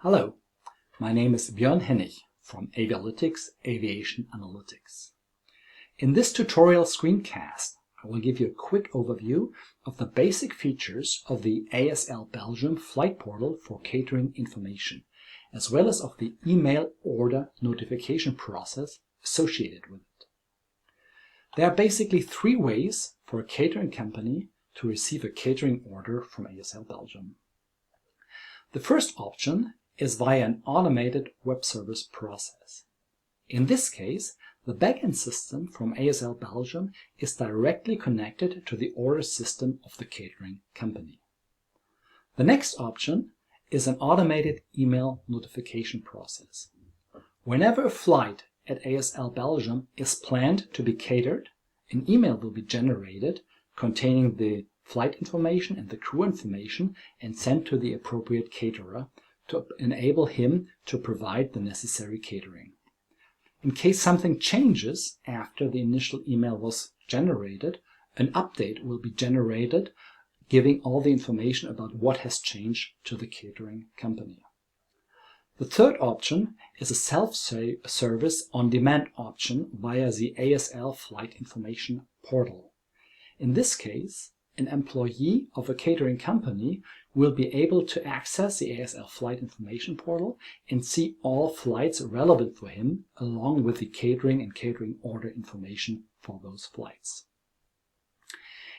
Hello, my name is Björn Hennig from Avialytics Aviation Analytics. In this tutorial screencast, I will give you a quick overview of the basic features of the ASL Belgium Flight Portal for catering information, as well as of the email order notification process associated with it. There are basically three ways for a catering company to receive a catering order from ASL Belgium. The first option is via an automated web service process. In this case, the backend system from ASL Belgium is directly connected to the order system of the catering company. The next option is an automated email notification process. Whenever a flight at ASL Belgium is planned to be catered, an email will be generated containing the flight information and the crew information and sent to the appropriate caterer to enable him to provide the necessary catering. In case something changes after the initial email was generated, an update will be generated giving all the information about what has changed to the catering company. The third option is a self-service on-demand option via the ASL Flight Information Portal. In this case, an employee of a catering company will be able to access the ASL Flight Information Portal and see all flights relevant for him, along with the catering and catering order information for those flights.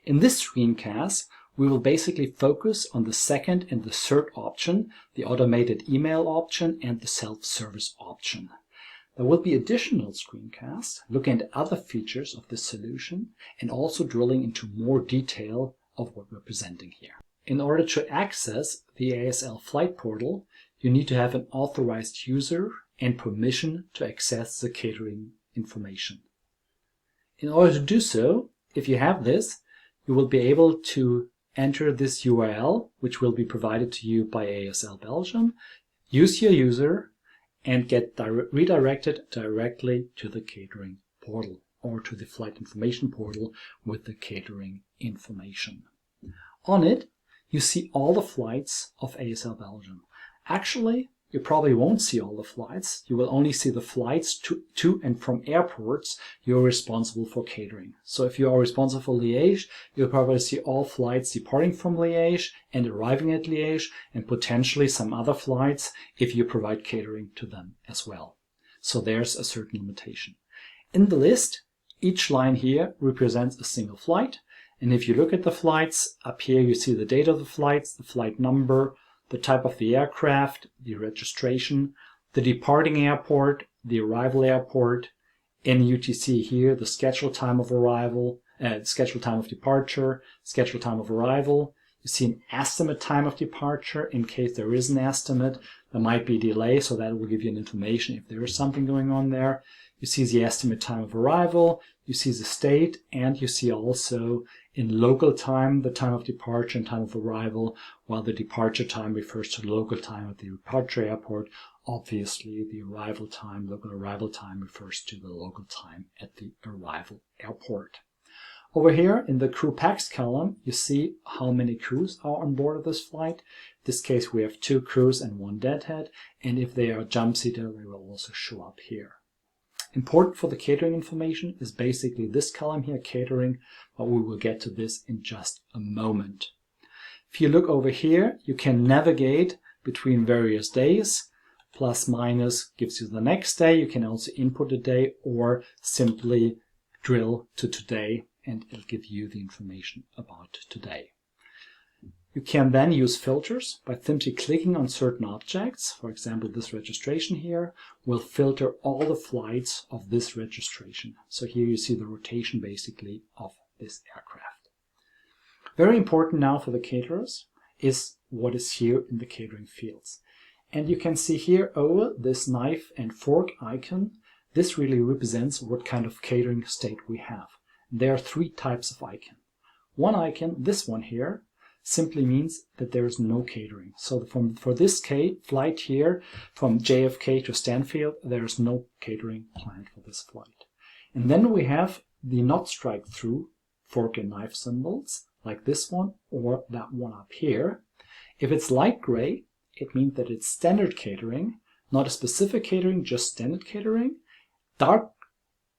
In this screencast, we will basically focus on the second and the third option, the automated email option and the self-service option. There will be additional screencasts looking at other features of this solution and also drilling into more detail of what we're presenting here. In order to access the ASL Flight Portal, you need to have an authorized user and permission to access the catering information. In order to do so, if you have this, you will be able to enter this URL, which will be provided to you by ASL Belgium, use your user, and get redirected directly to the catering portal or to the flight information portal with the catering information. On it, you see all the flights of ASL Belgium. Actually, you probably won't see all the flights. You will only see the flights to and from airports you're responsible for catering. So if you are responsible for Liège, you'll probably see all flights departing from Liège and arriving at Liège, and potentially some other flights if you provide catering to them as well. So there's a certain limitation. In the list, each line here represents a single flight. And if you look at the flights, up here you see the date of the flights, the flight number, the type of the aircraft, the registration, the departing airport, the arrival airport, in UTC here, the scheduled time of arrival, scheduled time of departure, scheduled time of arrival. You see an estimate time of departure in case there is an estimate. There might be a delay, so that will give you an information if there is something going on there. You see the estimate time of arrival, you see the state, and you see also in local time the time of departure and time of arrival, while the departure time refers to the local time at the departure airport. Obviously, the arrival time, local arrival time, refers to the local time at the arrival airport. Over here in the crew packs column, you see how many crews are on board of this flight. In this case, we have 2 crews and 1 deadhead, and if they are jump seater, they will also show up here. Important for the catering information is basically this column here, catering, but we will get to this in just a moment. If you look over here, you can navigate between various days. Plus minus gives you the next day. You can also input a day or simply drill to today and it'll give you the information about today. You can then use filters by simply clicking on certain objects. For example, this registration here will filter all the flights of this registration. So here you see the rotation basically of this aircraft. Very important now for the caterers is what is here in the catering fields. And you can see here over this knife and fork icon, this really represents what kind of catering state we have. There are 3 types of icon. One icon, this one here, simply means that there is no catering. So for this flight here, from JFK to Stanfield, there is no catering planned for this flight. And then we have the not strike through fork and knife symbols, like this one or that one up here. If it's light gray, it means that it's standard catering, not a specific catering, just standard catering. Dark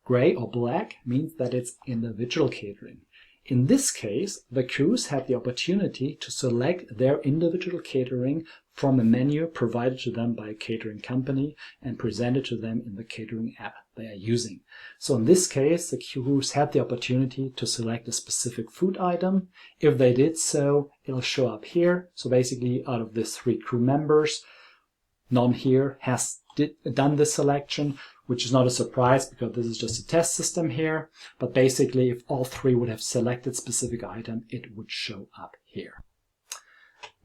gray or black means that it's individual catering. In this case, the crews have the opportunity to select their individual catering from a menu provided to them by a catering company and presented to them in the catering app they are using. So in this case, the crews had the opportunity to select a specific food item. If they did so, it'll show up here. So basically, out of the 3 crew members, none here has done this selection, which is not a surprise because this is just a test system here. But basically, if all 3 would have selected specific item, it would show up here.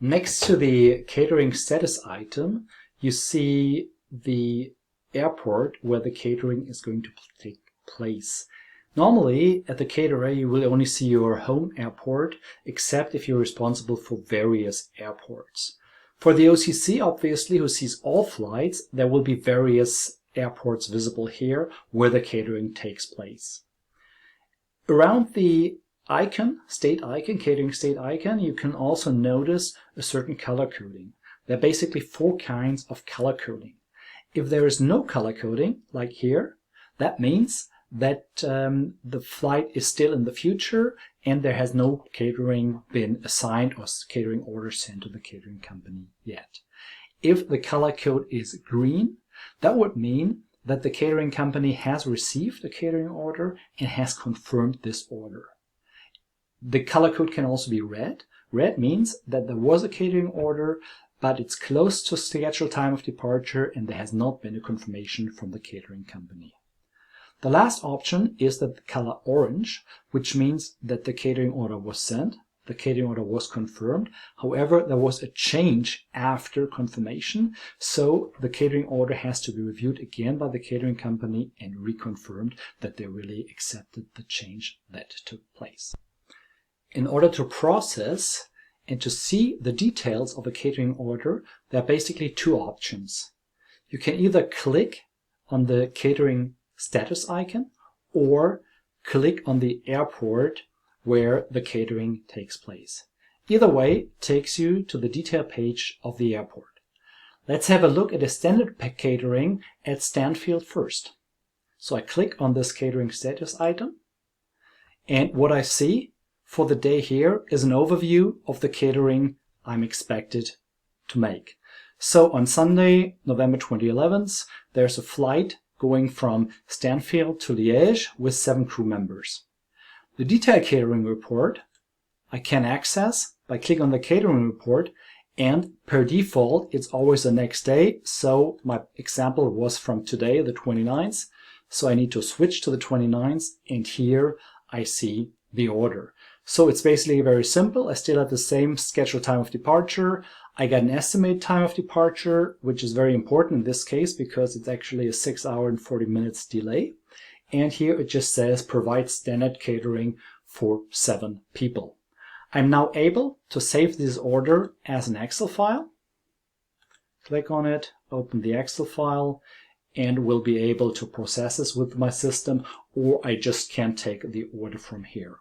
Next to the catering status item, you see the airport where the catering is going to take place. Normally, at the caterer, you will only see your home airport, except if you're responsible for various airports. For the OCC, obviously, who sees all flights, there will be various airports visible here where the catering takes place. Around the icon, state icon, catering state icon, you can also notice a certain color coding. There are basically 4 kinds of color coding. If there is no color coding, like here, that means that the flight is still in the future and there has no catering been assigned or catering order sent to the catering company yet. If the color code is green, that would mean that the catering company has received a catering order and has confirmed this order. The color code can also be red. Red means that there was a catering order, but it's close to scheduled time of departure and there has not been a confirmation from the catering company. The last option is the color orange, which means that the catering order was sent, the catering order was confirmed. However, there was a change after confirmation, so the catering order has to be reviewed again by the catering company and reconfirmed that they really accepted the change that took place. In order to process and to see the details of a catering order, there are basically 2 options. You can either click on the catering status icon or click on the airport where the catering takes place. Either way takes you to the detail page of the airport. Let's have a look at a standard catering at Stanfield first. So I click on this catering status item, and what I see for the day here is an overview of the catering I'm expected to make. So on Sunday, November 2011, there's a flight going from Stanfield to Liège with 7 crew members. The detailed catering report I can access by clicking on the catering report, and per default it's always the next day. So my example was from today, the 29th. So I need to switch to the 29th, and here I see the order. So it's basically very simple. I still have the same scheduled time of departure. I got an estimated time of departure, which is very important in this case because it's actually a 6 hour and 40 minutes delay. And here it just says provide standard catering for 7 people. I'm now able to save this order as an Excel file. Click on it, open the Excel file, and will be able to process this with my system, or I just can take the order from here.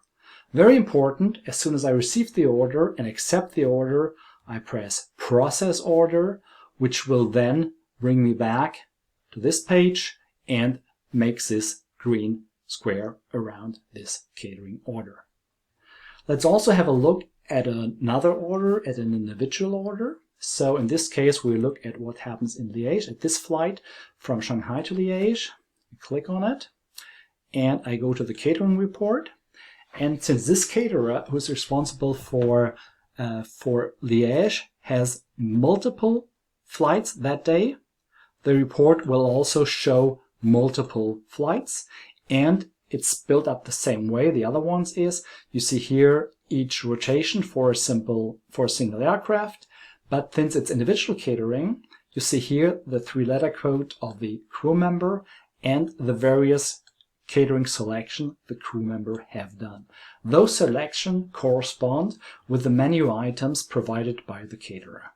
Very important, as soon as I receive the order and accept the order, I press Process Order, which will then bring me back to this page and makes this green square around this catering order. Let's also have a look at another order, at an individual order. So in this case, we look at what happens in Liège at this flight from Shanghai to Liège. I click on it and I go to the catering report. And since this caterer, who is responsible for Liège, has multiple flights that day, the report will also show multiple flights, and it's built up the same way the other ones is. You see here each rotation for a single aircraft, but since it's individual catering, you see here the 3-letter code of the crew member and the various catering selection the crew member have done. Those selections correspond with the menu items provided by the caterer.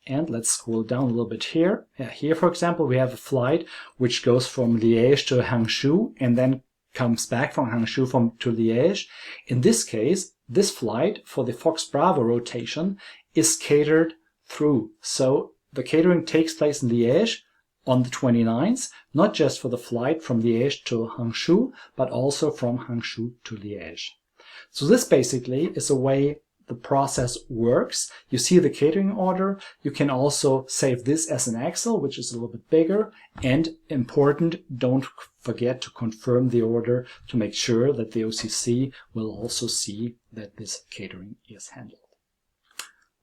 And let's scroll down a little bit here. Here, for example, we have a flight which goes from Liège to Hangzhou and then comes back from Hangzhou to Liège. In this case, this flight for the Fox Bravo rotation is catered through. So the catering takes place in Liège on the 29th, not just for the flight from Liège to Hangzhou, but also from Hangzhou to Liège. So this basically is a way the process works. You see the catering order. You can also save this as an Excel, which is a little bit bigger. And important, don't forget to confirm the order to make sure that the OCC will also see that this catering is handled.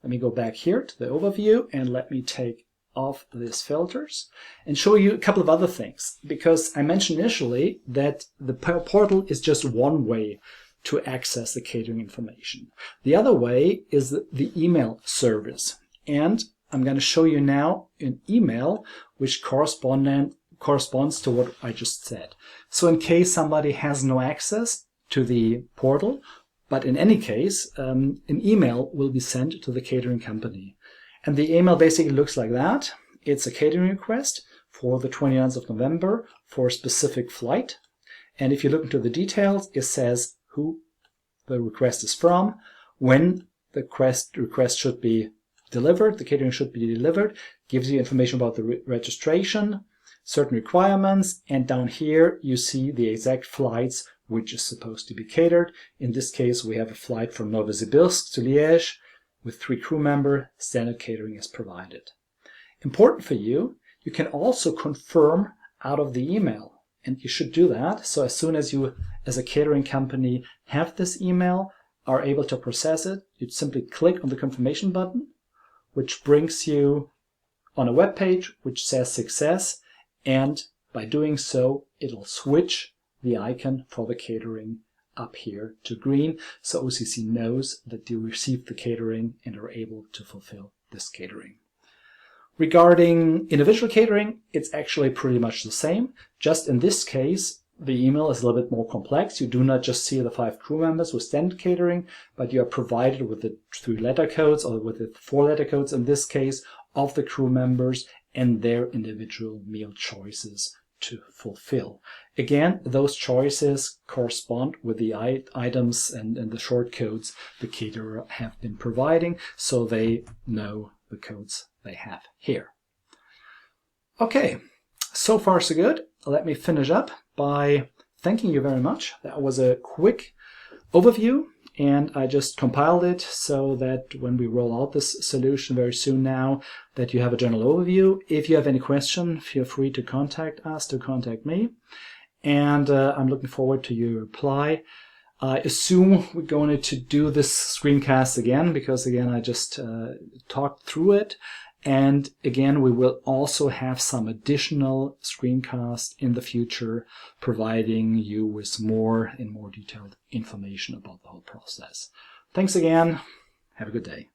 Let me go back here to the overview and let me take off these filters and show you a couple of other things, because I mentioned initially that the portal is just one way to access the catering information. The other way is the email service. And I'm going to show you now an email which corresponds to what I just said. So in case somebody has no access to the portal, but in any case, an email will be sent to the catering company. And the email basically looks like that. It's a catering request for the 29th of November for a specific flight. And if you look into the details, it says who the request is from, when the request should be delivered, the catering should be delivered, gives you information about the registration, certain requirements, and down here you see the exact flights which is supposed to be catered. In this case, we have a flight from Novosibirsk to Liège with 3 crew members. Standard catering is provided. Important for you, you can also confirm out of the email. And you should do that. So as soon as you, as a catering company, have this email, are able to process it, you'd simply click on the confirmation button, which brings you on a web page which says success. And by doing so, it'll switch the icon for the catering up here to green. So OCC knows that you received the catering and are able to fulfill this catering. Regarding individual catering, it's actually pretty much the same. Just in this case, the email is a little bit more complex. You do not just see the 5 crew members with standard catering, but you are provided with the 3 letter codes, or with the 4 letter codes in this case, of the crew members and their individual meal choices to fulfill. Again, those choices correspond with the items and the short codes the caterer have been providing, so they know the codes they have here. Okay, so far so good. Let me finish up by thanking you very much. That was a quick overview, and I just compiled it so that when we roll out this solution very soon now, that you have a general overview. If you have any question, feel free to contact us, to contact me, and I'm looking forward to your reply. I assume we're going to do this screencast again, because again I just talked through it. And again, we will also have some additional screencasts in the future, providing you with more and more detailed information about the whole process. Thanks again. Have a good day.